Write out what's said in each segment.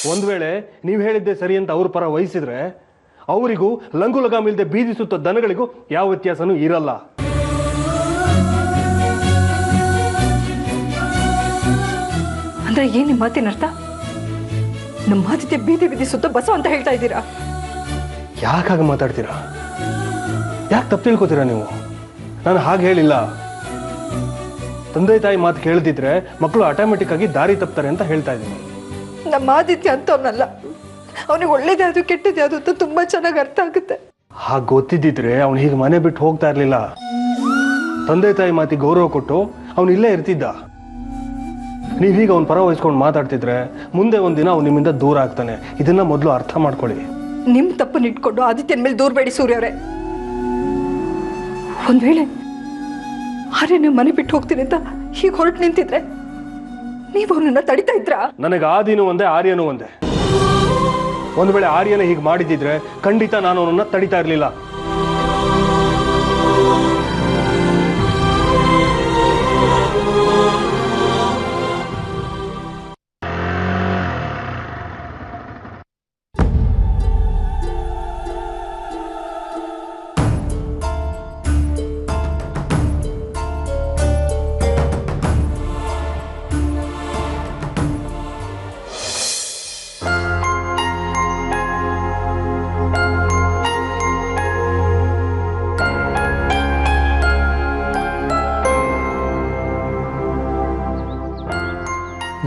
ಒಂದು ವೇಳೆ ನೀವು ಹೇಳಿದ್ದೆ ಸರಿ ಅಂತ ಅವ್ರ ಪರ ವಹಿಸಿದ್ರೆ ಅವರಿಗೂ ಲಂಗು ಲಗಾಮಿಲ್ದೆ ಬೀದಿ ಸುತ್ತ ದನಗಳಿಗೂ ಯಾವ ವ್ಯತ್ಯಾಸನೂ ಇರಲ್ಲ. ಅಂದ್ರೆ ಏನ್ ನಿಮ್ಮ ಮಾತಿನ ಅರ್ಥ? ನಮ್ಮ ಆದಿತ್ಯ ಬೀದಿ ಬೀದಿ ಸುತ್ತ ಬಸವ ಅಂತ ಹೇಳ್ತಾ ಇದ್ದೀರಾ? ಯಾಕಾಗ ಮಾತಾಡ್ತೀರಾ? ಯಾಕೆ ತಪ್ಪು ತಿಳ್ಕೊತೀರಾ ನೀವು? ನಾನು ಹಾಗೆ ಹೇಳಿಲ್ಲ. ತಂದೆ ತಾಯಿ ಮಾತು ಕೇಳ್ತಿದ್ರೆ ಮಕ್ಕಳು ಆಟೋಮೆಟಿಕ್ ಆಗಿ ದಾರಿ ತಪ್ತಾರೆ ಅಂತ ಹೇಳ್ತಾ ಇದ್ದೀನಿ. ನಮ್ಮ ಆದಿತ್ಯ ಅಂತವನಲ್ಲ, ಅವನಿಗೆ ಒಳ್ಳೇದೇ ಅದು ಕೆಟ್ಟದೇ ಅದು ಅಂತ ತುಂಬಾ ಚೆನ್ನಾಗಿ ಅರ್ಥ ಆಗುತ್ತೆ. ಹಾಗೆ ಗೊತ್ತಿದ್ದಿದ್ರೆ ಅವ್ನು ಹೀಗೆ ಮನೆ ಬಿಟ್ಟು ಹೋಗ್ತಾ ಇರ್ಲಿಲ್ಲ. ತಂದೆ ತಾಯಿ ಮಾತಿಗೆ ಗೌರವ ಕೊಟ್ಟು ಅವನು ಇಲ್ಲೇ ಇರ್ತಿದ್ದ. ನೀವೀಗ ಅವ್ನ ಪರ ವಹಿಸ್ಕೊಂಡು ಮಾತಾಡ್ತಿದ್ರೆ ಮುಂದೆ ಒಂದಿನ ಅವ್ನು ನಿಮ್ಮಿಂದ ದೂರ ಆಗ್ತಾನೆ. ಇದನ್ನ ಮೊದಲು ಅರ್ಥ ಮಾಡ್ಕೊಳ್ಳಿ. ನಿಮ್ ತಪ್ಪನ್ನು ಇಟ್ಕೊಂಡು ಆದಿತ್ಯನ ಮೇಲೆ ದೂರಬೇಡಿ ಸೂರ್ಯ ಅವರೇ. ಒಂದ್ ವೇಳೆ ಆರ್ಯ ನೀವು ಮನೆ ಬಿಟ್ಟು ಹೋಗ್ತೀನಿ ಅಂತ ಹೀಗೆ ಹೊರಟು ನಿಂತಿದ್ರೆ ನೀವು ಅವನನ್ನ ತಡಿತಾ ಇದ್ರಾ? ನನಗೆ ಆದಿನೂ ಒಂದೇ ಆರ್ಯನೂ ಒಂದೇ. ಒಂದು ವೇಳೆ ಆರ್ಯನ ಹೀಗೆ ಮಾಡಿದ್ದಿದ್ರೆ ಖಂಡಿತ ನಾನು ಅವನನ್ನ ತಡಿತಾ ಇರಲಿಲ್ಲ.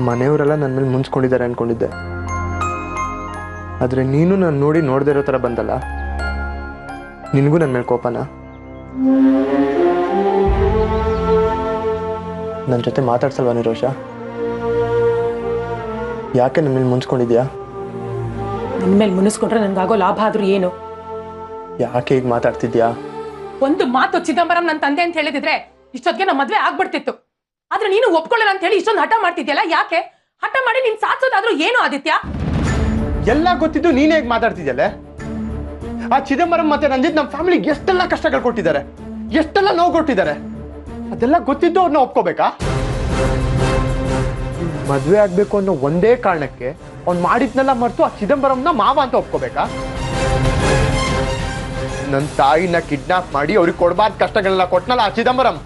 ಮನೆಯವರೆಲ್ಲ ನನ್ನ ಮೇಲೆ ಮುಂಚ್ಕೊಂಡಿದ್ದಾರೆ ಅನ್ಕೊಂಡಿದ್ದೆ. ಆದರೆ ನೀನು ನಾನು ನೋಡದೇ ಇರೋ ಥರ ಬಂದಲ್ಲ, ನಿನಗೂ ನನ್ನ ಮೇಲೆ ಕೋಪನ? ನನ್ನ ಜೊತೆ ಮಾತಾಡ್ಸಲ್ವಾ ನಿರೋಷ? ಯಾಕೆ ನನ್ನ ಮೇಲೆ ಮುನ್ಸ್ಕೊಂಡಿದ್ಯಾ? ನಿನ್ನ ಮೇಲೆ ಮುನಿಸ್ಕೊಂಡ್ರೆ ನನಗಾಗೋ ಲಾಭ ಆದ್ರೂ ಏನು? ಯಾಕೆ ಈಗ ಮಾತಾಡ್ತಿದ್ಯಾ? ಒಂದು ಮಾತು ಚಿದಂಬರಂ ನನ್ನ ತಂದೆ ಅಂತ ಹೇಳಿದಿದ್ರೆ ಇಷ್ಟೊತ್ತಿಗೆ ನಮ್ಮ ಮದ್ವೆ ಆಗ್ಬಿಡ್ತಿತ್ತು. ಆದ್ರೆ ನೀನು ಒಪ್ಕೊಳ್ಳಲ್ಲ ಅಂತ ಹೇಳಿ ಇಷ್ಟೊಂದು ಹಠ ಮಾಡ್ತಿದ್ಯಲ್ಲ, ಯಾಕೆ? ಹಠ ಮಾಡಿ ನೀನ್ ಸಾಧಿಸೋದಾದ್ರೂ ಏನು ಆದಿತ್ಯ? ಎಲ್ಲ ಗೊತ್ತಿದ್ದು ನೀನ್ ಹೇಗೆ ಮಾತಾಡ್ತಿದ್ಯಲ್ಲ? ಆ ಚಿದಂಬರಂ ಮತ್ತೆ ರಂಜಿತ್ ನಮ್ಮ ಫ್ಯಾಮಿಲಿಗೆ ಎಷ್ಟೆಲ್ಲ ಕಷ್ಟಗಳು ಕೊಟ್ಟಿದ್ದಾರೆ, ಎಷ್ಟೆಲ್ಲ ನೋವು ಕೊಟ್ಟಿದ್ದಾರೆ. ಅದೆಲ್ಲ ಗೊತ್ತಿದ್ದು ಅವ್ರನ್ನ ಒಪ್ಕೋಬೇಕಾ? ಮದ್ವೆ ಆಗ್ಬೇಕು ಅನ್ನೋ ಒಂದೇ ಕಾರಣಕ್ಕೆ ಅವ್ನು ಮಾಡಿದ್ನೆಲ್ಲ ಮರೆತು ಆ ಚಿದಂಬರಂನ ಮಾವ ಅಂತ ಒಪ್ಕೋಬೇಕಾ? ನನ್ನ ತಾಯಿನ ಕಿಡ್ನಾಪ್ ಮಾಡಿ ಅವ್ರಿಗೆ ಕೊಡಬಾರ್ದು ಕಷ್ಟಗಳನ್ನ ಕೊಟ್ನಲ್ಲ ಆ ಚಿದಂಬರಂ,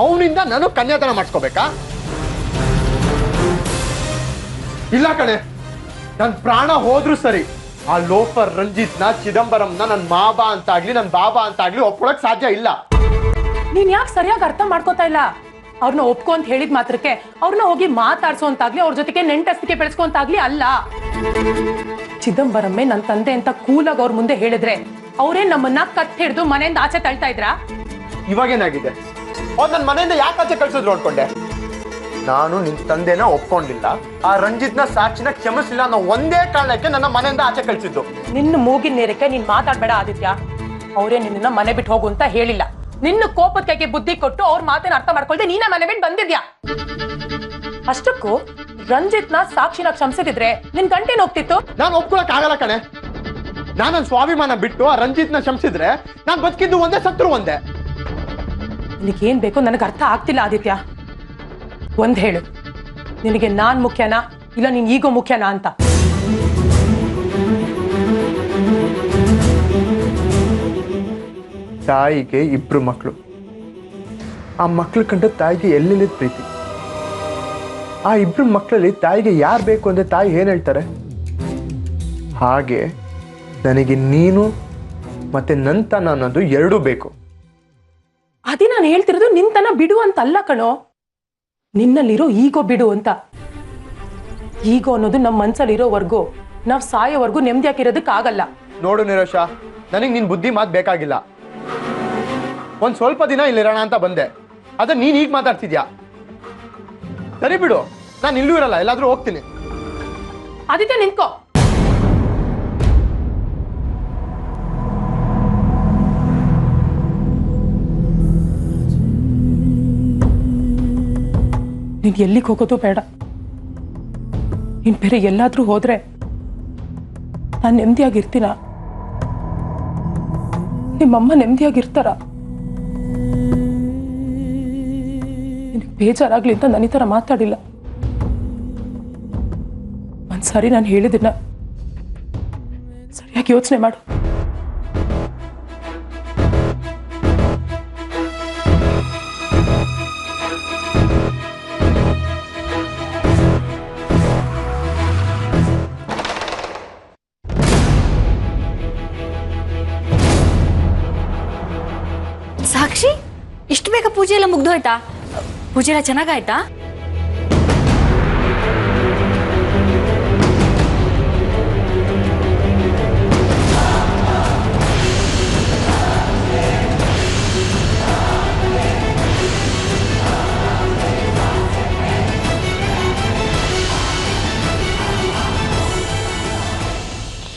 ಅವನಿಂದ ನಾನು ಕನ್ಯಾದಾನ ಮಾಡಿಸ್ಕೋಬೇಕಾ? ಇಲ್ಲ ಕಣೆ, ನನ್ನ ಪ್ರಾಣ ಹೋದ್ರು ಸರಿ, ಆ ಲೋಫರ್ ರಂಜಿತ್ನ ಚಿದಂಬರಂನ ನನ್ನ ಮಾವ ಅಂತಾಗ್ಲಿ ನನ್ನ ಬಾಬಾ ಅಂತಾಗ್ಲಿ ಒಪ್ಕೊಳಕ್ ಸಾಧ್ಯ ಇಲ್ಲ. ನೀನ್ ಯಾಕೆ ಸರಿಯಾಗಿ ಅರ್ಥ ಮಾಡ್ಕೋತಾ ಇಲ್ಲ? ಅವ್ರನ್ನ ಒಪ್ಕೊ ಅಂತ ಹೇಳಿದ ಮಾತ್ರಕ್ಕೆ ಅವ್ರನ್ನ ಹೋಗಿ ಮಾತಾಡ್ಸೋ ಅಂತಾಗ್ಲಿ ಅವ್ರ ಜೊತೆಗೆ ನೆಂಟಸ್ತಿಕೆ ಬೆಳೆಸ್ಕೊಂತಾಗ್ಲಿ ಅಲ್ಲ. ಚಿದಂಬರಮ್ಮೆ ನನ್ನ ತಂದೆ ಅಂತ ಕೂಲಾಗಿ ಅವ್ರ ಮುಂದೆ ಹೇಳಿದ್ರೆ ಅವರೇ ನಮ್ಮನ್ನ ಕತ್ ಹಿಡಿದು ಮನೆಯಿಂದ ಆಚೆ ತಳ್ತಾ ಇದ್ರಾ? ಇವಾಗೇನಾಗಿದೆ? ಅವ್ರು ನನ್ನ ಮನೆಯಿಂದ ಯಾಕೆ ಆಚೆ ಕಳ್ಸಿದ್ರು ನೋಡ್ಕೊಂಡೆ? ನಾನು ನಿನ್ ತಂದೆನ ಒಪ್ಕೊಂಡಿಲ್ಲ, ಆ ರಂಜಿತ್ನ ಸಾಕ್ಷಿನ ಕ್ಷಮಿಸಿಲ್ಲ ಅನ್ನೋ ಒಂದೇ ಕಾರಣಕ್ಕೆ ನನ್ನ ಮನೆಯಿಂದ ಆಚೆ ಕಳ್ಸಿದ್ದು. ನಿನ್ನ ಮೂಗಿನ ನೇರಕ್ಕೆ ನೀನ್ ಮಾತಾಡ್ಬೇಡ ಆದಿತ್ಯ. ಅವರೇ ನಿನ್ನ ಮನೆ ಬಿಟ್ಟು ಹೋಗು ಅಂತ ಹೇಳಿಲ್ಲ. ನಿನ್ನ ಕೋಪದ ಕೈಗೆ ಬುದ್ಧಿ ಕೊಟ್ಟು ಅವ್ರ ಮಾತನ್ನ ಅರ್ಥ ಮಾಡ್ಕೊಳ್ದೆ ನೀನ ಮನೆ ಬಿಟ್ಟು ಬಂದಿದ್ಯಾ. ಅಷ್ಟಕ್ಕೂ ರಂಜಿತ್ನ ಸಾಕ್ಷಿನ ಕ್ಷಮಿಸಿದ್ರೆ ನಿನ್ ಗಂಟೇನ್ ಹೋಗ್ತಿತ್ತು? ನಾನು ಒಪ್ಕೊಳಕ್ ಆಗಲ್ಲ ಕಣೆ. ನಾನು ನನ್ನ ಸ್ವಾಭಿಮಾನ ಬಿಟ್ಟು ಆ ರಂಜಿತ್ನ ಕ್ಷಮಿಸಿದ್ರೆ ನಾನು ಬದುಕಿದ್ದು ಒಂದೇ, ಸತ್ರು ಒಂದೇ. ನಿನಗೇನ್ ಬೇಕು ನನಗೆ ಅರ್ಥ ಆಗ್ತಿಲ್ಲ ಆದಿತ್ಯ. ಒಂದ್ ಹೇಳು, ನಿನಗೆ ನಾನ್ ಮುಖ್ಯನಾ ಇಲ್ಲ ನೀನ್ ಈಗೋ ಮುಖ್ಯನಾ ಅಂತ? ತಾಯಿಗೆ ಇಬ್ರು ಮಕ್ಕಳು, ಆ ಮಕ್ಳು ಕಂಡು ತಾಯಿಗೆ ಎಲ್ಲೆಲ್ಲಿ ಪ್ರೀತಿ. ಆ ಇಬ್ರು ಮಕ್ಕಳಲ್ಲಿ ತಾಯಿಗೆ ಯಾರು ಬೇಕು ಅಂದ್ರೆ ತಾಯಿ ಏನ್ ಹೇಳ್ತಾರೆ? ಹಾಗೆ ನನಗೆ ನೀನು ಮತ್ತೆ ನಂತನ ಅನ್ನೋದು ಎರಡೂ ಬೇಕು. ಅದೇ ನಾನು ಹೇಳ್ತಿರೋದು ನಿಂತನ ಬಿಡು ಅಂತ ಅಲ್ಲ ಕಣೋ, ನಿನ್ನಲ್ಲಿರೋ ಈಗೋ ಬಿಡು ಅಂತ. ಈಗೋ ಅನ್ನೋದು ನಮ್ಮ ಮನ್ಸಲ್ಲಿರೋವರೆಗೂ ನಾವ್ ಸಾಯೋವರೆಗೂ ನೆಮ್ಮದಿಯಾಗಿರೋದಕ್ಕಾಗಲ್ಲ. ನೋಡು ನಿರೋಷ, ನನಗೆ ನಿನ್ ಬುದ್ಧಿ ಮಾತು ಬೇಕಾಗಿಲ್ಲ. ಒಂದ್ ಸ್ವಲ್ಪ ದಿನ ಇಲ್ಲಿರೋಣ ಅಂತ ಬಂದೆ, ಅದ ನೀನ್ ಈಗ ಮಾತಾಡ್ತಿದ್ಯಾ? ಸರಿ ಬಿಡು, ನಾನು ಇಲ್ಲೂ ಇರಲ್ಲ, ಎಲ್ಲಾದ್ರೂ ಹೋಗ್ತೀನಿ. ಆದಿತ್ಯ ನಿಂತ್ಕೋ. ನೀನ್ ಎಲ್ಲಿಗೆ ಹೋಗೋದು ಬೇಡ. ನೀನ್ ಬೇರೆ ಎಲ್ಲಾದ್ರೂ ಹೋದ್ರೆ ನಾನು ನೆಮ್ಮದಿಯಾಗಿರ್ತೀನ? ನಿಮ್ಮಮ್ಮ ನೆಮ್ಮದಿಯಾಗಿರ್ತಾರ? ನಿನಗೆ ಬೇಜಾರಾಗ್ಲಿ ಅಂತ ನಾನು ಈ ಥರ ಮಾತಾಡಿಲ್ಲ. ಮನ್ಸ ಇನ್ನೊಂದ್ಸಾರಿ ನಾನು ಹೇಳಿದಿನ ಸರಿಯಾಗಿ ಯೋಚನೆ ಮಾಡು. ಸಾಕ್ಷಿ, ಇಷ್ಟು ಬೇಗ ಪೂಜೆ ಎಲ್ಲ ಮುಗ್ದೋಯ್ತಾ? ಪೂಜೆ ಎಲ್ಲ ಚೆನ್ನಾಗಾಯ್ತಾ?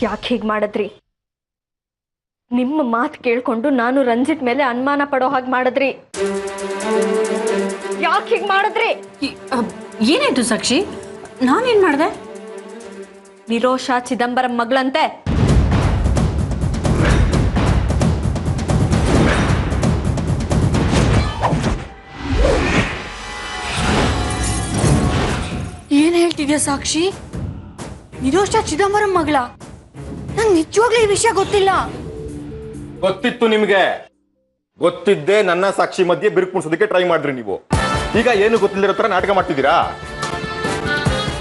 ಯಾಕೆ ಹೀಗೆ ಮಾಡಿದ್ರಿ? ನಿಮ್ಮ ಮಾತು ಕೇಳ್ಕೊಂಡು ನಾನು ರಂಜಿತ್ ಮೇಲೆ ಅನುಮಾನ ಪಡೋ ಹಾಗೆ ಮಾಡಿದ್ರಿ. ಯಾಕೆ ಹೀಗೆ ಮಾಡಿದ್ರಿ? ಏನಾಯ್ತು ಸಾಕ್ಷಿ? ನಾನೇನ್ ಮಾಡ್ದೆ? ನಿರೋಷಾ ಚಿದಂಬರಂ ಮಗಳಂತೆ. ಏನ್ ಹೇಳ್ತಿದ್ಯಾ ಸಾಕ್ಷಿ? ನಿರೋಷಾ ಚಿದಂಬರಂ ಮಗಳ? ನಂಗೆ ನಿಜವಾಗ್ಲೂ ಈ ವಿಷಯ ಗೊತ್ತಿಲ್ಲ. ಗೊತ್ತಿತ್ತು ನಿಮ್ಗೆ. ಗೊತ್ತಿದ್ದೆ ನನ್ನ ಸಾಕ್ಷಿ ಮಧ್ಯೆ ಬಿರುಕು ಮುಡ್ಸೋದಕ್ಕೆ ಟ್ರೈ ಮಾಡಿದ್ರಿ ನೀವು. ಈಗ ಏನು ಗೊತ್ತಿಲ್ಲದಿರೋ ತರ ನಾಟಕ ಮಾಡ್ತಿದ್ದೀರಾ.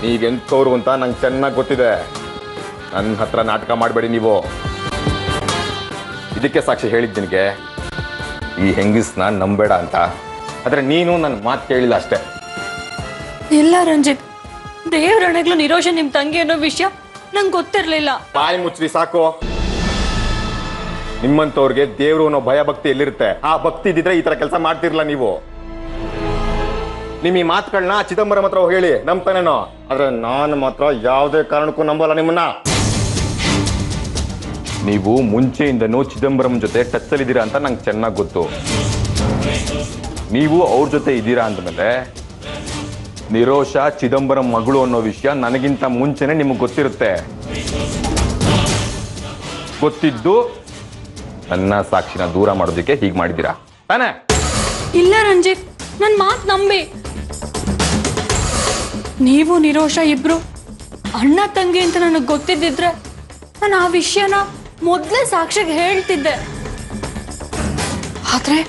ನೀವೆಂತವ್ರು ಅಂತ ನಂಗೆ ಚೆನ್ನಾಗಿ ಗೊತ್ತಿದೆ. ನನ್ನ ಹತ್ರ ನಾಟಕ ಮಾಡಬೇಡಿ ನೀವು. ಇದಕ್ಕೆ ಸಾಕ್ಷಿ ಹೇಳಿದ್ದು ನಿನಗೆ ಈ ಹೆಂಗಿಸ್ನ ನಂಬೇಡ ಅಂತ. ಆದ್ರೆ ನೀನು ನನ್ನ ಮಾತು ಕೇಳಿಲ್ಲ ಅಷ್ಟೇ. ಇಲ್ಲ ರಂಜಿತ್, ದೇವರಣೆಗಳು ನಿರೋಷ ನಿಮ್ ತಂಗಿ ಅನ್ನೋ ವಿಷಯ ನಂಗೆ ಗೊತ್ತಿರ್ಲಿಲ್ಲ. ಬಾಯಿ ಮುಚ್ಚ್ರಿ ಸಾಕು. ನಿಮ್ಮಂತವ್ರಿಗೆ ದೇವ್ರು ಅನ್ನೋ ಭಯ ಭಕ್ತಿ ಎಲ್ಲಿರುತ್ತೆ? ಆ ಭಕ್ತಿ ಇದ್ದಿದ್ರೆ ಈ ತರ ಕೆಲಸ ಮಾಡ್ತಿರ್ಲಿಲ್ಲ ನೀವು. ನಿಮ್ ಈ ಮಾತುಗಳನ್ನ ಚಿದಂಬರಂ ಹತ್ರ ಹೇಳಿ ನಂಬ್ತಾನೇನೋ. ಆದ್ರೆ ನಾನು ಮಾತ್ರ ಯಾವುದೇ ಕಾರಣಕ್ಕೂ ನಂಬಲ್ಲ ನಿಮ್ಮನ್ನ. ನೀವು ಮುಂಚೆಯಿಂದನೂ ಚಿದಂಬರಂ ಜೊತೆ ಟಚ್ ಅಲ್ಲಿದ್ದೀರಾ ಅಂತ ನಂಗೆ ಚೆನ್ನಾಗಿ ಗೊತ್ತು. ನೀವು ಅವ್ರ ಜೊತೆ ಇದ್ದೀರಾ ಅಂದಮೇಲೆ ನಿರೋಷಾ ಚಿದಂಬರಂ ಮಗಳು ಅನ್ನೋ ವಿಷಯ ನನಗಿಂತ ಮುಂಚೆನೆ ನಿಮಗೆ ಗೊತ್ತಿರುತ್ತೆ. ಗೊತ್ತಿದ್ದು ನನ್ನ ಸಾಕ್ಷಿನ ದೂರ ಮಾಡೋದಕ್ಕೆ ಹೀಗೆ ಮಾಡಿದ್ದೀರಾ ತಾನೇ? ಇಲ್ಲ ರಂಜಿತ್, ನನ್ ಮಾತ್ ನಂಬಿ. ನೀವು ನಿರೋಷ ಇಬ್ರು ಅಣ್ಣ ತಂಗಿ ಅಂತ ನನಗೆ ಗೊತ್ತಿದ್ದಿದ್ರೆ ನಾನು ಆ ವಿಷಯನ ಮೊದ್ಲೇ ಸಾಕ್ಷಿಗೆ ಹೇಳ್ತಿದ್ದೆ. ಆದ್ರೆ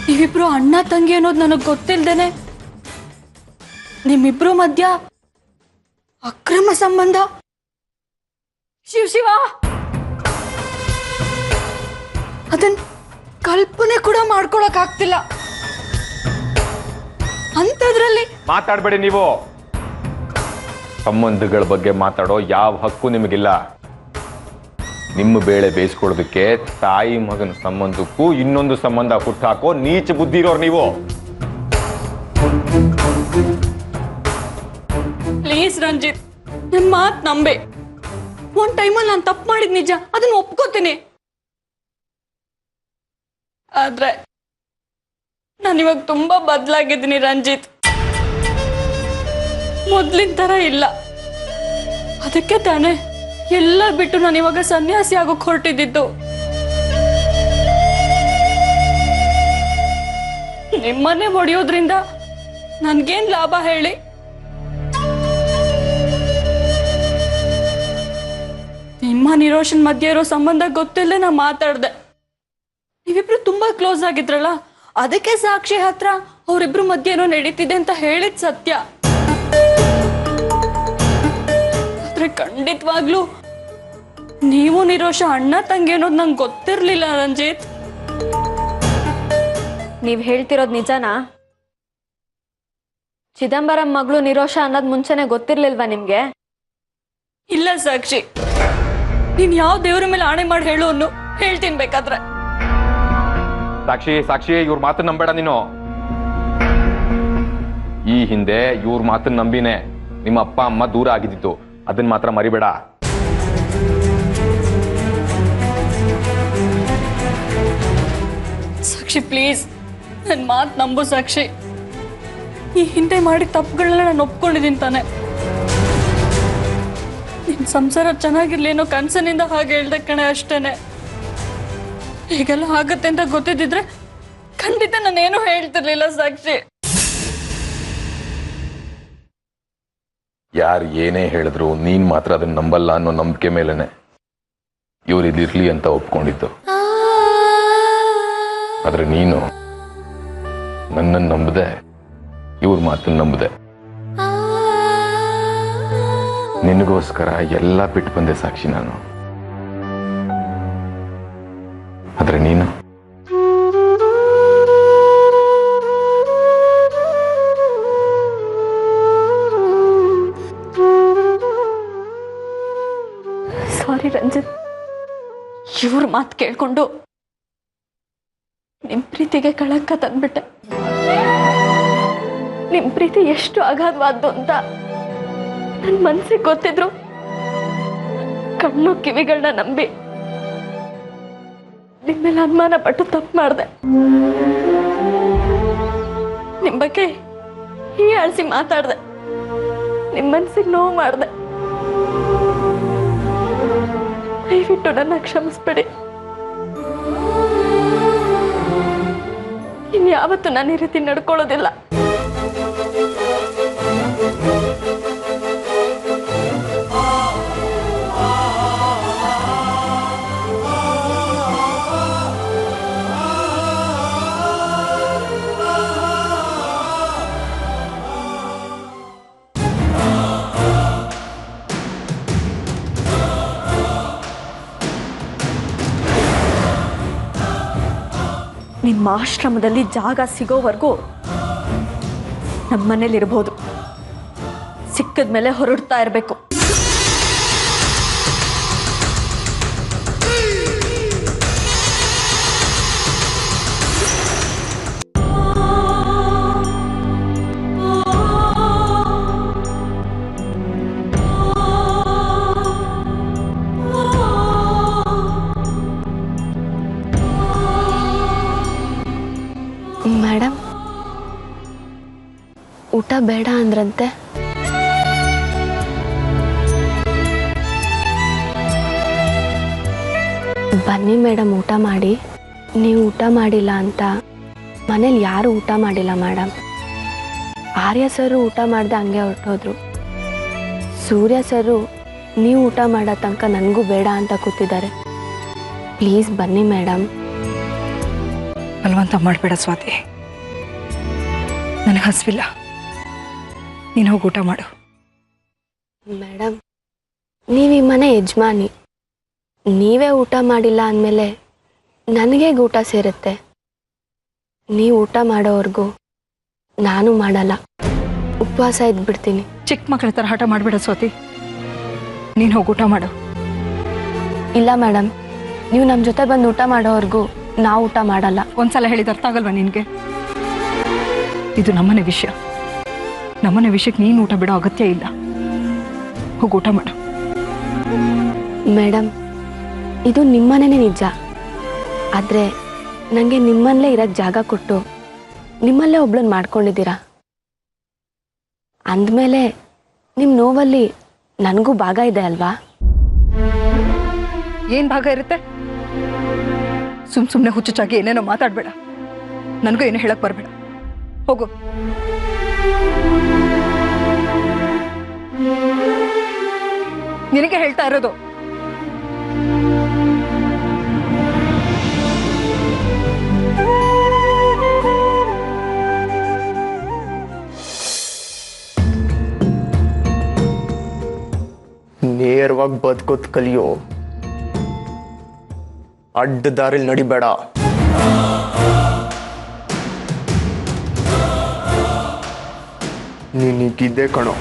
ನೀವಿಬ್ರು ಅಣ್ಣ ತಂಗಿ ಅನ್ನೋದು ನನಗೆ ಗೊತ್ತಿಲ್ದೇನೆ ನಿಮ್ಮಿಬ್ರು ಮಧ್ಯ ಅಕ್ರಮ ಸಂಬಂಧ. ಶಿವ, ಅದನ್ ಕಲ್ಪನೆ ಕೂಡ ಮಾಡ್ಕೊಳಕ್ ಆಗ್ತಿಲ್ಲ. ಅಂತದ್ರಲ್ಲಿ ಮಾತಾಡಬೇಡಿ ನೀವು. ಸಂಬಂಧಗಳ ಬಗ್ಗೆ ಮಾತಾಡೋ ಯಾವ ಹಕ್ಕು ನಿಮಗಿಲ್ಲ. ನಿಮ್ಮ ಬೇಳೆ ಬೇಯಿಸ್ಕೊಳ್ಳೋದಕ್ಕೆ ತಾಯಿ ಮಗನ ಸಂಬಂಧಕ್ಕೂ ಇನ್ನೊಂದು ಸಂಬಂಧ ಹುಟ್ಟಾಕೋ ನೀಚ ಬುದ್ಧಿ ಇರೋರು ನೀವು. ಪ್ಲೀಸ್ ರಂಜಿತ್, ನನ್ ಮಾತ್ ನಂಬೆ. ಒಂದ್ ಟೈಮಲ್ಲಿ ನಾನು ತಪ್ಪು ಮಾಡಿದ್ ನಿಜ, ಅದನ್ನ ಒಪ್ಕೋತೀನಿ. ಆದ್ರೆ ನಾನಿವಾಗ ತುಂಬಾ ಬದಲಾಗಿದ್ದೀನಿ ರಂಜಿತ್. ಮೊದ್ಲಿನ ತರ ಇಲ್ಲ. ಅದಕ್ಕೆ ತಾನೇ ಎಲ್ಲ ಬಿಟ್ಟು ನಾನು ಇವಾಗ ಸನ್ಯಾಸಿ ಆಗೋಕ್ ಹೊರಟಿದ್ದು. ನಿಮ್ಮನ್ನೇ ಹೊಡೆಯೋದ್ರಿಂದ ನನ್ಗೇನ್ ಲಾಭ ಹೇಳಿ? ನಿಮ್ಮ ನಿರೋಷನ್ ಮಧ್ಯೆ ಇರೋ ಸಂಬಂಧ ಗೊತ್ತಿಲ್ಲದೆ ನಾ ಮಾತಾಡ್ದೆ. ನೀವಿಬ್ರು ತುಂಬಾ ಕ್ಲೋಸ್ ಆಗಿದ್ರಲ್ಲ, ಅದಕ್ಕೆ ಸಾಕ್ಷಿ ಹತ್ರ ಅವರಿಬ್ರು ಮಧ್ಯೆ ಏನೋ ನಡೀತಿದೆ ಅಂತ ಹೇಳಿದ್ ಸತ್ಯ. ಆದ್ರೆ ಖಂಡಿತವಾಗ್ಲೂ ನೀವು ನಿರೋಷ ಅಣ್ಣ ತಂಗಿ ಅನ್ನೋದು ನಂಗೆ ಗೊತ್ತಿರ್ಲಿಲ್ಲ ರಂಜಿತ್. ನೀವ್ ಹೇಳ್ತಿರೋದ್ ನಿಜನಾ? ಚಿದಂಬರಂ ಮಗಳು ನಿರೋಷ ಅನ್ನೋದ್ ಮುಂಚೆನೆ ಗೊತ್ತಿರ್ಲಿಲ್ವಾ ನಿಮ್ಗೆ? ಇಲ್ಲ ಸಾಕ್ಷಿ, ನೀನ್ ಯಾವ ದೇವ್ರ ಮೇಲೆ ಆಣೆ ಮಾಡಿ ಹೇಳು ಅನ್ನು ಹೇಳ್ತೀನಿ ಬೇಕಾದ್ರೆ. ಸಾಕ್ಷಿ ಸಾಕ್ಷಿ, ಇವ್ರ ಮಾತನ್ನ ನಂಬೇಡ ನೀನು. ಈ ಹಿಂದೆ ಇವ್ರ ಮಾತನ್ನ ನಂಬಿನೇ ನಿಮ್ಮ ಅಪ್ಪ ಅಮ್ಮ ದೂರ ಆಗಿದ್ದಿತ್ತು. ಅದನ್ನ ಮಾತ್ರ ಮರಿಬೇಡ. ಸಾಕ್ಷಿ ಪ್ಲೀಸ್, ನನ್ ಮಾತ್ ನಂಬು ಸಾಕ್ಷಿ. ಈ ಹಿಂದೆ ಮಾಡಿದ ತಪ್ಪುಗಳನ್ನ ನಾನು ಒಪ್ಕೊಂಡಿದ್ದೀನಿ ತಾನೆ. ನಿನ್ ಸಂಸಾರ ಚೆನ್ನಾಗಿರ್ಲಿ ಅನ್ನೋ ಕನ್ಸನಿಂದ ಹಾಗೆ ಹೇಳ್ದೆ ಕಣೆ, ಅಷ್ಟೇನೆ. ಹೀಗೆಲ್ಲ ಆಗತ್ತೆ ಅಂತ ಗೊತ್ತಿದ್ದಿದ್ರೆ ಖಂಡಿತ ನಾನೇನು ಹೇಳ್ತಿರ್ಲಿಲ್ಲ ಸಾಕ್ಷಿ. ಯಾರು ಏನೇ ಹೇಳಿದ್ರು ನೀನ್ ಮಾತ್ರ ಅದನ್ನ ನಂಬಲ್ಲ ಅನ್ನೋ ನಂಬಿಕೆ ಮೇಲೆನೆ ಇವ್ರು ಇದಿರ್ಲಿ ಅಂತ ಒಪ್ಕೊಂಡಿದ್ದು. ಆದ್ರೆ ನೀನು ನನ್ನನ್ನು ನಂಬದೆ ಇವ್ರ ಮಾತನ್ನು ನಂಬದೆ. ನಿನಗೋಸ್ಕರ ಎಲ್ಲ ಬಿಟ್ಟು ಬಂದೆ ಸಾಕ್ಷಿ ನಾನು. ಆದ್ರೆ ನೀನು ಸಾರಿ ರಂಜಿತ್, ಇವ್ರ ಮಾತು ಕೇಳ್ಕೊಂಡು ನಿಮ್ ಪ್ರೀತಿಗೆ ಕಳಂಕ ತಂದ್ಬಿಟ್ಟೆ. ನಿಮ್ ಪ್ರೀತಿ ಎಷ್ಟು ಅಗಾಧವಾದ್ದು ಅಂತ ನನ್ನ ಮನ್ಸಿಗೆ ಗೊತ್ತಿದ್ರು ಕಣ್ಣು ಕಿವಿಗಳನ್ನ ನಂಬಿ ನಿಮ್ಮೆಲ್ಲ ಅನುಮಾನ ಪಟ್ಟು ತಪ್ಪು ಮಾಡಿದೆ. ನಿಮ್ ಬಗ್ಗೆ ಹೀಯಾಳಿಸಿ ಮಾತಾಡ್ದೆ, ನಿಮ್ ಮನ್ಸಿಗೆ ನೋವು ಮಾಡಿದೆ. ದಯವಿಟ್ಟು ನನ್ನ ಕ್ಷಮಿಸ್ಬೇಡಿ. ಇನ್ಯಾವತ್ತೂ ನಾನು ಈ ರೀತಿ ನಡ್ಕೊಳ್ಳೋದಿಲ್ಲ. ನಿಮ್ಮ ಆಶ್ರಮದಲ್ಲಿ ಜಾಗ ಸಿಗೋವರೆಗೂ ನಮ್ಮನೇಲಿರ್ಬೋದು, ಸಿಕ್ಕಿದ್ಮೇಲೆ ಹೊರಡ್ತಾ ಇರಬೇಕು. ಮೇಡಮ್, ಊಟ ಬೇಡ ಅಂದ್ರಂತೆ. ಬನ್ನಿ ಮೇಡಮ್, ಊಟ ಮಾಡಿ. ನೀವು ಊಟ ಮಾಡಿಲ್ಲ ಅಂತ ಮನೇಲಿ ಯಾರು ಊಟ ಮಾಡಿಲ್ಲ ಮೇಡಮ್. ಆರ್ಯ ಸರು ಊಟ ಮಾಡ್ದೆ ಹಂಗೆ ಹೊರಟೋದ್ರು. ಸೂರ್ಯ ಸರು ನೀವು ಊಟ ಮಾಡೋ ತನಕ ನನಗೂ ಬೇಡ ಅಂತ ಕೂತಿದ್ದಾರೆ. ಪ್ಲೀಸ್ ಬನ್ನಿ ಮೇಡಮ್. ಬಲವಂತ ಮಾಡಬೇಡ ಸ್ವಾತಿ, ನನಗೆ ಹಸಿವಿಲ್ಲ. ನೀನು ಹೋಗಿ ಊಟ ಮಾಡು. ಮೇಡಮ್, ನೀವು ಈ ಮನೆ ಯಜಮಾನಿ. ನೀವೇ ಊಟ ಮಾಡಿಲ್ಲ ಅಂದಮೇಲೆ ನನಗೆ ಊಟ ಸೇರುತ್ತೆ. ನೀವು ಊಟ ಮಾಡೋವರೆಗೂ ನಾನು ಮಾಡಲ್ಲ, ಉಪವಾಸ ಇದ್ಬಿಡ್ತೀನಿ. ಚಿಕ್ಕ ಮಕ್ಕಳ ಥರ ಹಠ ಮಾಡಬೇಡ ಸ್ವಾತಿ, ನೀನು ಹೋಗಿ ಊಟ ಮಾಡು. ಇಲ್ಲ ಮೇಡಮ್, ನೀವು ನಮ್ಮ ಜೊತೆ ಬಂದು ಊಟ ಮಾಡೋವರೆಗೂ ನಾವು ಊಟ ಮಾಡಲ್ಲ. ಒಂದ್ಸಲ ಹೇಳಿದ ಅರ್ಥ ಆಗಲ್ವಾ ನಿನಗೆ? ಇದು ನಮ್ಮನೆ ವಿಷಯ. ನಮ್ಮನೆ ವಿಷಯಕ್ಕೆ ನೀನು ಊಟ ಬಿಡೋ ಅಗತ್ಯ ಇಲ್ಲ. ಹೋಗಿ ಊಟ ಮಾಡು. ಮೇಡಮ್, ಇದು ನಿಮ್ಮನೇ ನಿಜ. ಆದರೆ ನನಗೆ ನಿಮ್ಮಲ್ಲೇ ಇರೋಕ್ಕೆ ಜಾಗ ಕೊಟ್ಟು ನಿಮ್ಮಲ್ಲೇ ಒಬ್ಳನ್ನ ಮಾಡ್ಕೊಂಡಿದ್ದೀರಾ. ಅಂದಮೇಲೆ ನಿಮ್ಮ ನೋವಲ್ಲಿ ನನಗೂ ಭಾಗ ಇದೆ ಅಲ್ವಾ? ಏನು ಭಾಗ ಇರುತ್ತೆ? ಸುಮ್ಮನೆ ಹುಚ್ಚುಚ್ಚಾಗಿ ಏನೇನೋ ಮಾತಾಡಬೇಡ. ನನಗೂ ಏನು ಹೇಳಕ್ ಬರಬೇಡ. ಹೋಗು. ನಿನಗೆ ಹೇಳ್ತಾ ಇರೋದು. ನೇರವಾಗಿ ಬದುಕೋತ್ ಕಲಿಯೋ, ಅಡ್ಡ ದಾರಿಲಿ ನಡಿಬೇಡ. ನೀನಿಗಿದ್ದೆ ಕಣೋ.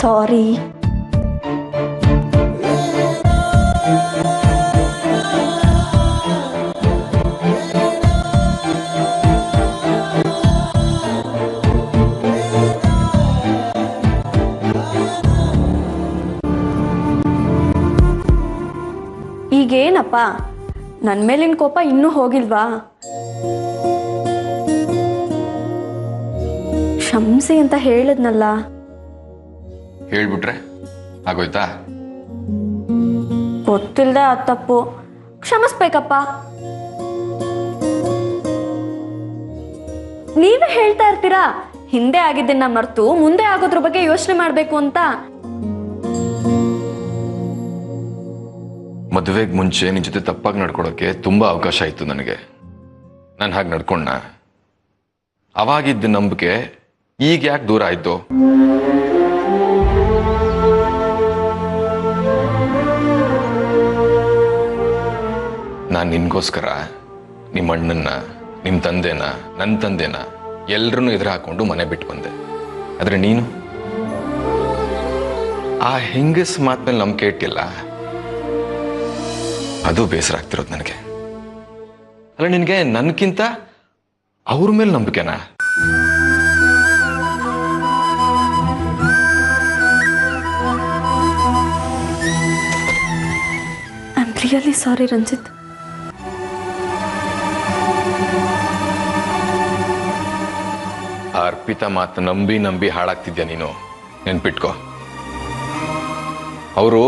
ಸಾರಿ. ಏನಪ್ಪ ನನ್ನ ಮೇಲಿನ ಕೋಪ ಇನ್ನೂ ಹೋಗಿಲ್ವಾ? ಕ್ಷಮಿಸಿ ಅಂತ ಹೇಳಿದ್ನಲ್ಲ. ಹೇಳ್ಬಿಟ್ರೆ ಆಗೋಯ್ತಾ? ಗೊತ್ತಿಲ್ಲದೆ ಆ ತಪ್ಪು ಕ್ಷಮಿಸ್ಬೇಕಪ್ಪ. ನೀವೇ ಹೇಳ್ತಾ ಇರ್ತೀರಾ ಹಿಂದೆ ಆಗಿದ್ದನ್ನ ಮರೆತು ಮುಂದೆ ಆಗೋದ್ರ ಬಗ್ಗೆ ಯೋಚನೆ ಮಾಡ್ಬೇಕು ಅಂತ. ಮದುವೆಗೆ ಮುಂಚೆ ನಿನ್ ಜೊತೆ ತಪ್ಪಾಗಿ ನಡ್ಕೊಳಕ್ಕೆ ತುಂಬಾ ಅವಕಾಶ ಇತ್ತು ನನಗೆ. ನಾನು ಹಾಗೆ ನಡ್ಕೊಂಡ. ಅವಾಗಿದ್ದ ನಂಬಿಕೆ ಈಗ ಯಾಕೆ ದೂರ ಆಯ್ತು? ನಾನು ನಿನ್ಗೋಸ್ಕರ ನಿಮ್ಮ ಅಣ್ಣನ್ನ, ನಿಮ್ಮ ತಂದೆನ, ನನ್ನ ತಂದೆನ ಎಲ್ರನ್ನೂ ಎದುರು ಹಾಕೊಂಡು ಮನೆ ಬಿಟ್ಟು ಬಂದೆ. ಆದ್ರೆ ನೀನು ಆ ಹೆಂಗಸ್ ಮಾತ್ಮೇಲೆ ನಂಬಿಕೆ ಇಟ್ಟಿಲ್ಲ. ಅದು ಬೇಸರ ಆಗ್ತಿರೋದು ನನಗೆ. ಅಲ್ಲ, ನಿನಗೆ ನನ್ಕಿಂತ ಅವ್ರ ಮೇಲೆ ನಂಬಿಕೆನಾ? I am really sorry Ranjit. Arpita ಮಾತು ನಂಬಿ ನಂಬಿ ಹಾಳಾಗ್ತಿದ್ಯಾ ನೀನು. ನೆನ್ಪಿಟ್ಕೋ, ಅವರು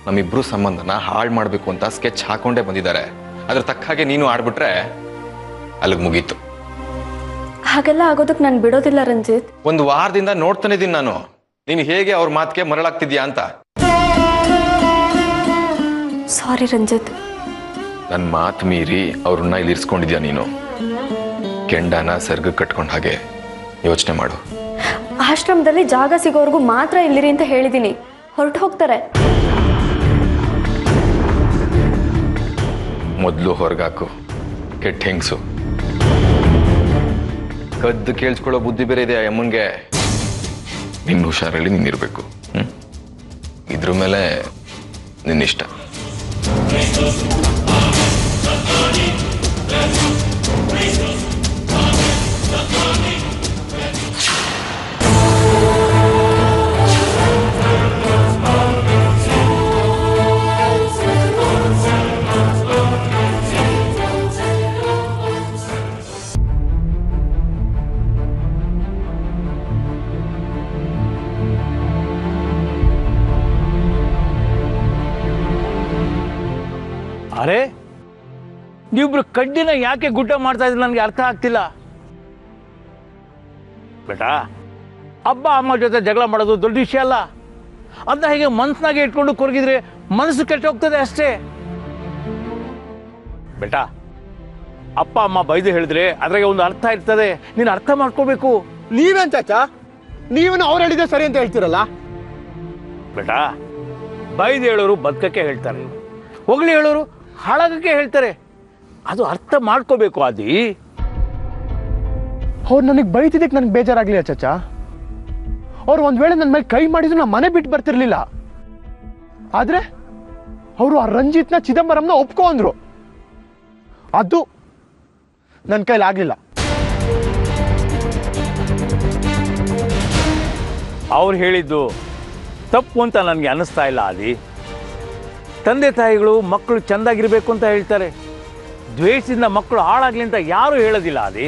ನಮ್ಮಿಬ್ರು ಸಂಬಂಧನ ಹಾಳು ಮಾಡ್ಬೇಕು ಅಂತ ಸ್ಕೆಚ್ ಹಾಕೊಂಡೇ ಬಂದಿದ್ದಾರೆ. ಅದ್ರ ತಕ್ಕ ಹಾಗೆ ನೀನು ಆಡ್ಬಿಟ್ರೆ ಅಲ್ಲಿಗೆ ಮುಗೀತು. ಹಾಗೆಲ್ಲ ಆಗೋದಕ್ಕೆ ನಾನು ಬಿಡೋದಿಲ್ಲ ರಂಜಿತ್. ಒಂದು ವಾರದಿಂದ ನೋಡ್ತಾನೆ ಇದೀನಿ ನಾನು, ನೀನು ಹೇಗೆ ಅವ್ರ ಮಾತಿಗೆ ಮರಳಾಗ್ತಿದ್ಯಾ ಅಂತ. ಸಾರಿ ರಂಜಿತ್. ನನ್ನ ಮಾತು ಮೀರಿ ಅವ್ರನ್ನ ಇಲ್ಲಿ ಇರಿಸ್ಕೊಂಡಿದ್ಯಾ ನೀನು. ಕೆಂಡನ ಸರ್ಗ ಕಟ್ಕೊಂಡ ಹಾಗೆ ಯೋಚನೆ ಮಾಡು. ಆಶ್ರಮದಲ್ಲಿ ಜಾಗ ಸಿಗೋರ್ಗೂ ಮಾತ್ರ ಇಲ್ಲಿರಿ ಅಂತ ಹೇಳಿದೀನಿ. ಹೊರಟು ಹೋಗ್ತಾರೆ. ಮೊದಲು ಹೊರಗಾಕು ಕೆಟ್ಟ ಹೆಂಗ್ಸು. ಕದ್ದು ಕೇಳಿಸ್ಕೊಳ್ಳೋ ಬುದ್ಧಿ ಬೇರೆ ಇದೆ ಅಮ್ಮನ್ಗೆ. ನಿನ್ನ ಹುಷಾರಲ್ಲಿ ನೀನಿರ್ಬೇಕು. ಇದ್ರ ಮೇಲೆ ನಿನ್ನಿಷ್ಟ. ಅರೆ, ನೀವಿಬ್ರು ಕಡ್ಡಿನ ಯಾಕೆ ಗುಡ್ಡ ಮಾಡ್ತಾ ಇದ್ರೆ ನನಗೆ ಅರ್ಥ ಆಗ್ತಿಲ್ಲ. ಬೇಟಾ, ಅಪ್ಪ ಅಮ್ಮ ಜೊತೆ ಜಗಳ ಮಾಡೋದು ದೊಡ್ಡ ವಿಷಯ ಅಲ್ಲ. ಅದನ್ನ ಹೇಗೆ ಮನ್ಸ್ನಾಗೆ ಇಟ್ಕೊಂಡು ಕೊರಗಿದ್ರೆ ಮನಸ್ಸು ಕೆಟ್ಟ ಹೋಗ್ತದೆ ಅಷ್ಟೇ. ಬೇಟಾ, ಅಪ್ಪ ಅಮ್ಮ ಬೈದು ಹೇಳಿದ್ರೆ ಅದ್ರಾಗೆ ಒಂದು ಅರ್ಥ ಇರ್ತದೆ. ನೀನು ಅರ್ಥ ಮಾಡ್ಕೋಬೇಕು. ನೀವೇನ್ ಚಾಚಾ, ನೀವನ್ನ ಅವ್ರು ಹೇಳಿದ್ರೆ ಸರಿ ಅಂತ ಹೇಳ್ತೀರಲ್ಲ? ಬೇಟಾ, ಬೈದು ಹೇಳೋರು ಬದುಕಕ್ಕೆ ಹೇಳ್ತಾರೆ, ಹೊಗಳಿ ಹೇಳೋರು ಹಾಳಾಗಕ್ಕೆ ಹೇಳ್ತಾರೆ. ಅದು ಅರ್ಥ ಮಾಡ್ಕೋಬೇಕು. ಆದಿ, ಅವ್ರು ನನಗೆ ಬೈತಿದ್ದಕ್ಕೆ ನನಗೆ ಬೇಜಾರಾಗ್ಲಿಲ್ಲ ಚಾಚಾ. ಅವ್ರು ಒಂದ್ ವೇಳೆ ನನ್ನ ಮೇಲೆ ಕೈ ಮಾಡಿದ್ರು ನಾ ಮನೆ ಬಿಟ್ಟು ಬರ್ತಿರ್ಲಿಲ್ಲ. ಆದ್ರೆ ಅವರು ಆ ರಂಜಿತ್ನ ಚಿದಂಬರಂನ ಒಪ್ಕೊ ಅಂದ್ರು. ಅದು ನನ್ನ ಕೈಲಾಗ್ಲಿಲ್ಲ. ಅವ್ರು ಹೇಳಿದ್ದು ತಪ್ಪು ಅಂತ ನನಗೆ ಅನ್ನಿಸ್ತಾ ಇಲ್ಲ. ಆದಿ, ತಂದೆ ತಾಯಿಗಳು ಮಕ್ಕಳು ಚೆಂದಾಗಿರ್ಬೇಕು ಅಂತ ಹೇಳ್ತಾರೆ. ದ್ವೇಷದಿಂದ ಮಕ್ಕಳು ಹಾಳಾಗ್ಲಿ ಅಂತ ಯಾರೂ ಹೇಳೋದಿಲ್ಲ. ಆದಿ,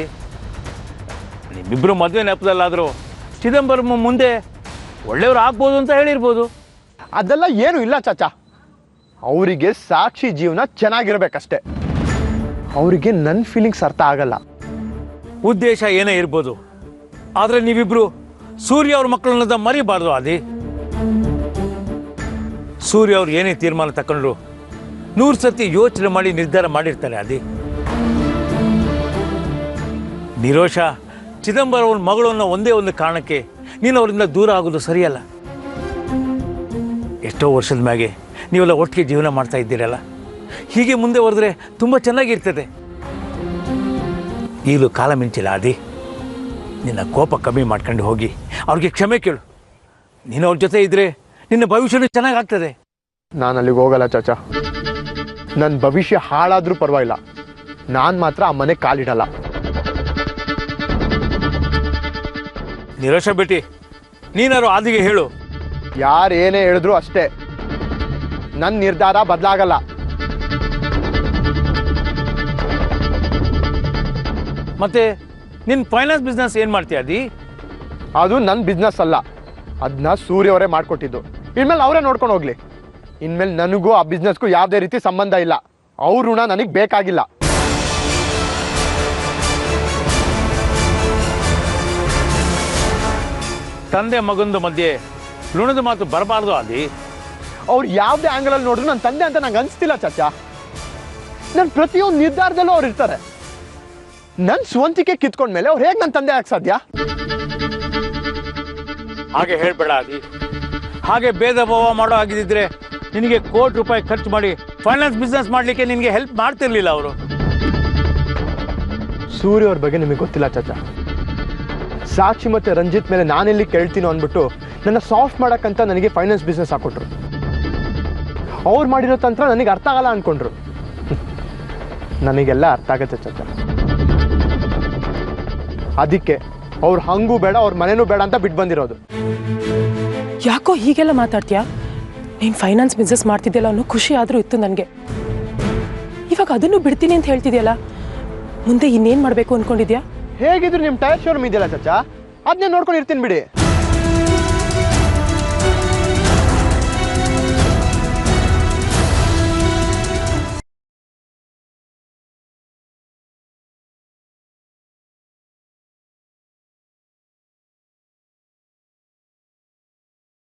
ನಿಮ್ಮಿಬ್ರು ಮದುವೆ ನೆಪದಲ್ಲಾದರೂ ಚಿದಂಬರಂ ಮುಂದೆ ಒಳ್ಳೆಯವರು ಆಗ್ಬೋದು ಅಂತ ಹೇಳಿರ್ಬೋದು. ಅದೆಲ್ಲ ಏನು ಇಲ್ಲ ಚಾಚಾ. ಅವರಿಗೆ ಸಾಕ್ಷಿ ಜೀವನ ಚೆನ್ನಾಗಿರ್ಬೇಕಷ್ಟೆ. ಅವರಿಗೆ ನನ್ನ ಫೀಲಿಂಗ್ಸ್ ಅರ್ಥ ಆಗಲ್ಲ. ಉದ್ದೇಶ ಏನೇ ಇರ್ಬೋದು, ಆದರೆ ನೀವಿಬ್ರು ಸೂರ್ಯ ಅವ್ರ ಮಕ್ಕಳನ್ನ ಮರಿಬಾರ್ದು. ಆದಿ, ಸೂರ್ಯ ಅವ್ರು ಏನೇ ತೀರ್ಮಾನ ತಗೊಂಡ್ರು 100 ಸತಿ ಯೋಚನೆ ಮಾಡಿ ನಿರ್ಧಾರ ಮಾಡಿರ್ತಾರೆ. ಆದಿ, ನಿರೋಷ ಚಿದಂಬರಂ ಅವ್ರ ಮಗಳು ಅನ್ನೋ ಒಂದೇ ಒಂದು ಕಾರಣಕ್ಕೆ ನೀನು ಅವರಿಂದ ದೂರ ಆಗೋದು ಸರಿಯಲ್ಲ. ಎಷ್ಟೋ ವರ್ಷದ ಮ್ಯಾಗೆ ನೀವೆಲ್ಲ ಒಟ್ಟಿಗೆ ಜೀವನ ಮಾಡ್ತಾ ಇದ್ದೀರಲ್ಲ, ಹೀಗೆ ಮುಂದೆ ಹೊರದ್ರೆ ತುಂಬ ಚೆನ್ನಾಗಿರ್ತದೆ. ಈಗಲೂ ಕಾಲ ಮಿಂಚಿಲ್ಲ. ಆದಿ, ನಿನ್ನ ಕೋಪ ಕಮ್ಮಿ ಮಾಡ್ಕೊಂಡು ಹೋಗಿ ಅವ್ರಿಗೆ ಕ್ಷಮೆ ಕೇಳು. ನೀನು ಅವ್ರ ಜೊತೆ ಇದ್ರೆ ನಿನ್ನ ಭವಿಷ್ಯನೂ ಚೆನ್ನಾಗಾಗ್ತದೆ. ನಾನು ಅಲ್ಲಿಗೆ ಹೋಗಲ್ಲ ಚಾಚಾ. ನನ್ನ ಭವಿಷ್ಯ ಹಾಳಾದ್ರೂ ಪರವಾಗಿಲ್ಲ, ನಾನು ಮಾತ್ರ ಆ ಮನೆ ಕಾಲಿಡಲ್ಲ. ನಿರೋಷ ಬೇಟಿ, ನೀನಾರು ಆದಿಗೆ ಹೇಳು. ಯಾರು ಏನೇ ಹೇಳಿದ್ರು ಅಷ್ಟೇ, ನನ್ನ ನಿರ್ಧಾರ ಬದಲಾಗಲ್ಲ. ಮತ್ತೆ ನಿನ್ನ ಫೈನಾನ್ಸ್ ಬಿಸ್ನೆಸ್ ಏನು ಮಾಡ್ತೀಯ ಅದಿ? ಅದು ನನ್ನ ಬಿಸ್ನೆಸ್ ಅಲ್ಲ, ಅದನ್ನ ಸೂರ್ಯ ಅವರೇ ಮಾಡಿಕೊಟ್ಟಿದ್ದು. ಇನ್ಮೇಲೆ ಅವರೇ ನೋಡ್ಕೊಂಡು ಹೋಗ್ಲಿ. ಇನ್ಮೇಲೆ ನನಗೂ ಆ ಬಿಸ್ನೆಸ್ಗೂ ಯಾವುದೇ ರೀತಿ ಸಂಬಂಧ ಇಲ್ಲ. ಅವ್ರ ಋಣ ನನಗೆ ಬೇಕಾಗಿಲ್ಲ. ತಂದೆ ಮಗಂದು ಮಧ್ಯೆ ಋಣದ ಮಾತು ಬರಬಾರ್ದು ಆದಿ. ಅವ್ರು ಯಾವುದೇ ಆ್ಯಂಗಲಲ್ಲಿ ನೋಡಿದ್ರು ನನ್ನ ತಂದೆ ಅಂತ ನಂಗೆ ಅನಿಸ್ತಿಲ್ಲ ಚಾಚಾ. ನನ್ನ ಪ್ರತಿಯೊಂದು ನಿರ್ಧಾರದಲ್ಲೂ ಅವ್ರು ಇರ್ತಾರೆ. ನನ್ನ ಸ್ವಂತಿಕೆ ಕಿತ್ಕೊಂಡ್ಮೇಲೆ ಅವ್ರು ಹೇಗೆ ನನ್ನ ತಂದೆ ಆಗಕ್ಕೆ ಸಾಧ್ಯ? ಹಾಗೆ ಹೇಳ್ಬೇಡ ಆದಿ. ಹಾಗೆ ಭೇದ ಭಾವ ಮಾಡೋ ಆಗಿದ್ದಿದ್ರೆ ನಿನಗೆ ಕೋಟಿ ರೂಪಾಯಿ ಖರ್ಚು ಮಾಡಿ ಫೈನಾನ್ಸ್ ಬಿಸ್ನೆಸ್ ಮಾಡಲಿಕ್ಕೆ ನಿನಗೆ ಹೆಲ್ಪ್ ಮಾಡ್ತಿರ್ಲಿಲ್ಲ ಅವರು. ಸೂರ್ಯ ಅವ್ರ ಬಗ್ಗೆ ನಿಮಗೆ ಗೊತ್ತಿಲ್ಲ ಚಾಚಾ. ಸಾಕ್ಷಿ ಮತ್ತು ರಂಜಿತ್ ಮೇಲೆ ನಾನೆಲ್ಲಿ ಕೇಳ್ತೀನೋ ಅಂದ್ಬಿಟ್ಟು ನನ್ನ ಸಾಫ್ಟ್ ಮಾಡೋಕ್ಕಂತ ನನಗೆ ಫೈನಾನ್ಸ್ ಬಿಸ್ನೆಸ್ ಹಾಕೊಟ್ರು. ಅವ್ರು ಮಾಡಿರೋ ತಂತ್ರ ನನಗೆ ಅರ್ಥ ಆಗಲ್ಲ ಅಂದ್ಕೊಂಡ್ರು. ನನಗೆಲ್ಲ ಅರ್ಥ ಆಗತ್ತೆ ಚಾಚಾ. ಅದಕ್ಕೆ ಅವ್ರು ಹಂಗೂ ಬೇಡ, ಅವ್ರ ಮನೆನೂ ಬೇಡ ಅಂತ ಬಿಟ್ಟು ಬಂದಿರೋದು. ಯಾಕೋ ಹೀಗೆಲ್ಲ ಮಾತಾಡ್ತೀಯಾ? ನೀನು ಫೈನಾನ್ಸ್ ಬಿಸ್ನೆಸ್ ಮಾಡ್ತಿದ್ಯಲ್ಲ ಅನ್ನೋ ಖುಷಿ ಆದರೂ ಇತ್ತು ನನಗೆ. ಇವಾಗ ಅದನ್ನು ಬಿಡ್ತೀನಿ ಅಂತ ಹೇಳ್ತಿದ್ಯಲ್ಲ, ಮುಂದೆ ಇನ್ನೇನು ಮಾಡಬೇಕು ಅಂದ್ಕೊಂಡಿದ್ಯಾ? ಹೇಗಿದ್ರು ನಿಮ್ಮ ಟೈರ್ ಶೋರೂಮ್ ಇದೆಯಲ್ಲ ಚಾಚಾ, ಅದನ್ನೇ ನೋಡ್ಕೊಂಡು ಇರ್ತೀನಿ ಬಿಡಿ.